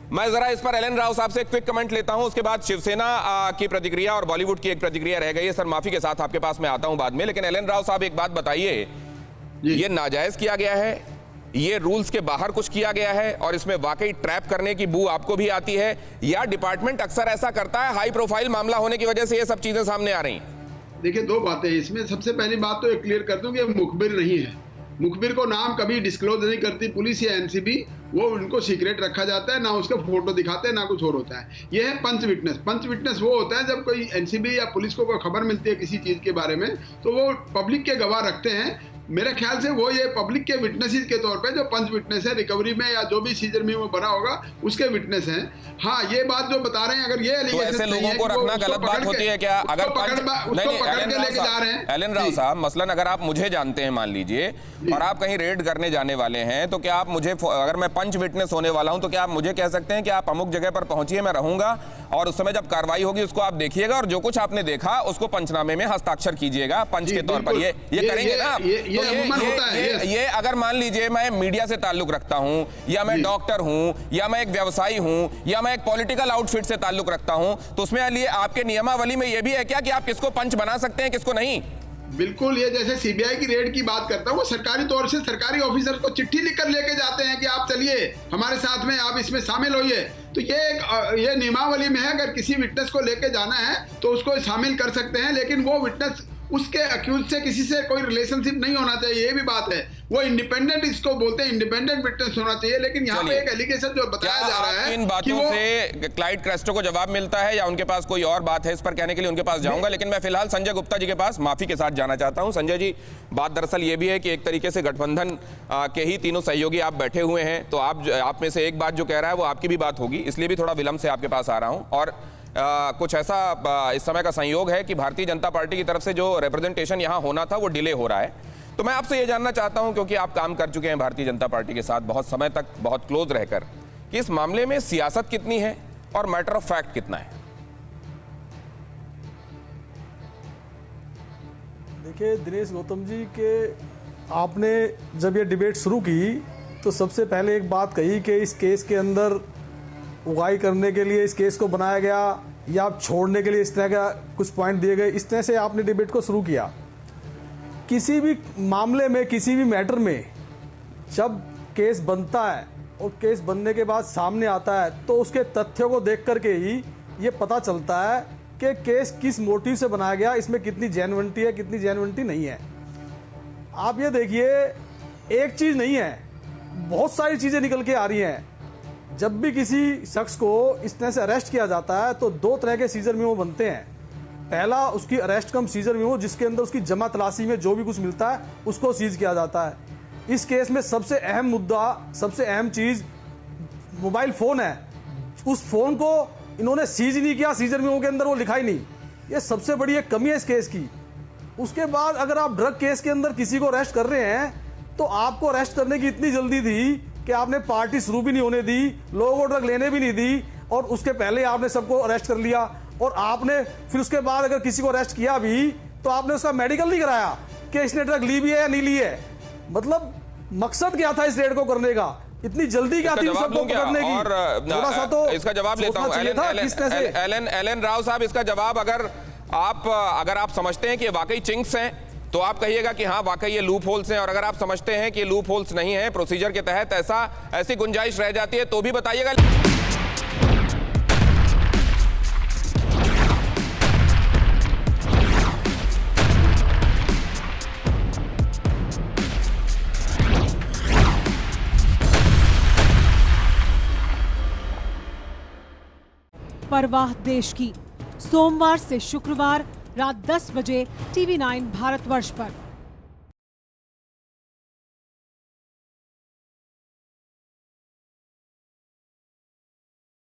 मैं जरा इस पर एलन राव साहब से एक क्विक कमेंट लेता हूं, उसके बाद शिवसेना की प्रतिक्रिया और बॉलीवुड की एक प्रतिक्रिया रह गई है। सर माफी के साथ आपके पास मैं आता हूं बाद में, लेकिन एलन राव साहब एक बात बताइए, ये नाजायज किया गया है, ये रूल्स के बाहर कुछ किया गया है और इसमें वाकई ट्रैप करने की बू आपको भी आती है, या डिपार्टमेंट अक्सर ऐसा करता है, हाई प्रोफाइल मामला होने की वजह से ये सब चीजें सामने आ रही? देखिए, दो बातें इसमें। सबसे पहली बात तो एक क्लियर कर दूं कि मुखबिर नहीं है। मुखबिर को नाम कभी डिस्क्लोज नहीं करती पुलिस या एनसीबी, वो उनको सीक्रेट रखा जाता है, ना उसका फोटो दिखाते हैं ना कुछ और होता है। ये है पंच विटनेस। पंच विटनेस वो होता है जब कोई एनसीबी या पुलिस को कोई खबर मिलती है किसी चीज के बारे में, तो वो पब्लिक के गवाह रखते हैं। मेरे ख्याल से वो ये पब्लिक के विटनेसेस के तौर पे जो पंच विटनेस है रिकवरी में या जो भी सीजर में वो बना होगा उसके विटनेस हैं। हाँ, ये बात जो बता रहे हैं, अगर ये तो ऐसे लोगों को रखना गलत बात होती है क्या? अगर पकड़ के लेके जा रहे हैं। एलन राव साहब, मसलन अगर आप मुझे जानते हैं मान लीजिए और आप कहीं रेड करने जाने वाले हैं, तो क्या आप मुझे, अगर मैं पंच विटनेस होने वाला हूं, तो क्या आप मुझे कह सकते हैं कि आप अमुक जगह पर पहुंचिए, मैं रहूंगा और उस समय जब कार्रवाई होगी उसको आप देखिएगा और जो कुछ आपने देखा उसको पंचनामे में हस्ताक्षर कीजिएगा पंच के तौर पर? ये करेंगे ना आप? ये अगर मान लीजिए मैं मीडिया से ताल्लुक रखता हूं, या मैं डॉक्टर हूं, या मैं एक व्यवसायी हूं, या मैं एक पॉलिटिकल आउटफिट से ताल्लुक रखता हूं, तो उसमें लिए आपके नियमावली में ये भी है क्या कि आप किसको पंच बना सकते हैं, किसको नहीं? बिल्कुल। ये जैसे सीबीआई की रेड की बात करता हूँ, वो सरकारी तौर से सरकारी ऑफिसर को चिट्ठी लिखकर लेके जाते हैं कि आप चलिए हमारे साथ में, आप इसमें शामिल होइए। तो ये नियमावली में है, अगर किसी विटनेस को लेके जाना है तो उसको शामिल कर सकते हैं, लेकिन वो विटनेस उसके अक्यूज से किसी से कोई रिलेशनशिप नहीं होना चाहिए। ये भी बात है, वो इंडिपेंडेंट, इसको बोलते हैं इंडिपेंडेंट विटनेस होना चाहिए। लेकिन यहाँ पे एक एलिगेशन जो बताया जा रहा है, इन बातों से क्लाइड क्रेस्टो को जवाब मिलता है या उनके पास कोई और बात है इस पर कहने के लिए? उनके पास जाऊंगा, लेकिन मैं फिलहाल संजय गुप्ता जी के पास माफी के साथ जाना चाहता हूं। संजय जी, बात दरअसल ये भी है कि एक तरीके से गठबंधन के ही तीनों सहयोगी आप बैठे हुए हैं, तो आप में से एक बात जो कह रहा है वो आपकी भी बात होगी, इसलिए भी थोड़ा विलंब से आपके पास आ रहा हूं। और कुछ ऐसा इस समय का संयोग है कि भारतीय जनता पार्टी की तरफ से जो रिप्रेजेंटेशन यहां होना था वो डिले हो रहा है। तो मैं आपसे ये जानना चाहता हूं, क्योंकि आप काम कर चुके हैं भारतीय जनता पार्टी के साथ बहुत समय तक, बहुत क्लोज रहकर, कि इस मामले में सियासत कितनी है और मैटर ऑफ फैक्ट कितना है? देखिए दिनेश गौतम जी, के आपने जब ये डिबेट शुरू की तो सबसे पहले एक बात कही कि इस केस के अंदर उगाई करने के लिए इस केस को बनाया गया या आप छोड़ने के लिए इस तरह का कुछ पॉइंट दिए गए, इस तरह से आपने डिबेट को शुरू किया। किसी भी मामले में, किसी भी मैटर में जब केस बनता है और केस बनने के बाद सामने आता है तो उसके तथ्यों को देख करके ही ये पता चलता है कि केस किस मोटिव से बनाया गया, इसमें कितनी जेन्युइनिटी है, कितनी जेन्युइनिटी नहीं है। आप ये देखिए, एक चीज़ नहीं है, बहुत सारी चीज़ें निकल के आ रही हैं। जब भी किसी शख्स को इस तरह से अरेस्ट किया जाता है तो दो तरह के सीजर मेमो बनते हैं। पहला, उसकी अरेस्ट कम सीजर मेमो, जिसके अंदर उसकी जमा तलाशी में जो भी कुछ मिलता है उसको सीज किया जाता है। इस केस में सबसे अहम मुद्दा, सबसे अहम चीज़ मोबाइल फ़ोन है। उस फ़ोन को इन्होंने सीज नहीं किया, सीजर मेमो के अंदर वो लिखा ही नहीं। ये सबसे बड़ी एक कमी है इस केस की। उसके बाद अगर आप ड्रग केस के अंदर किसी को अरेस्ट कर रहे हैं तो आपको अरेस्ट करने की इतनी जल्दी थी कि आपने पार्टी शुरू भी नहीं होने दी, लोगों को ड्रग लेने भी नहीं दी, और उसके पहले आपने सबको अरेस्ट कर लिया। और आपने फिर उसके बाद अगर किसी को अरेस्ट किया भी तो आपने उसका मेडिकल नहीं कराया कि इसने ड्रग ली भी है या नहीं ली है। मतलब मकसद क्या था इस रेड को करने का? इतनी जल्दी क्या थी सबको पकड़ने की? और थोड़ा सा तो इसका जवाब लेता हूं। एलन राव साहब, इसका जवाब अगर आप समझते हैं कि वाकई चिंक्स हैं तो आप कहिएगा कि हाँ वाकई ये लूप होल्स हैं, और अगर आप समझते हैं कि लूप होल्स नहीं है, प्रोसीजर के तहत ऐसी गुंजाइश रह जाती है, तो भी बताइएगा। परवाह देश की, सोमवार से शुक्रवार रात 10 बजे TV9 भारतवर्ष पर।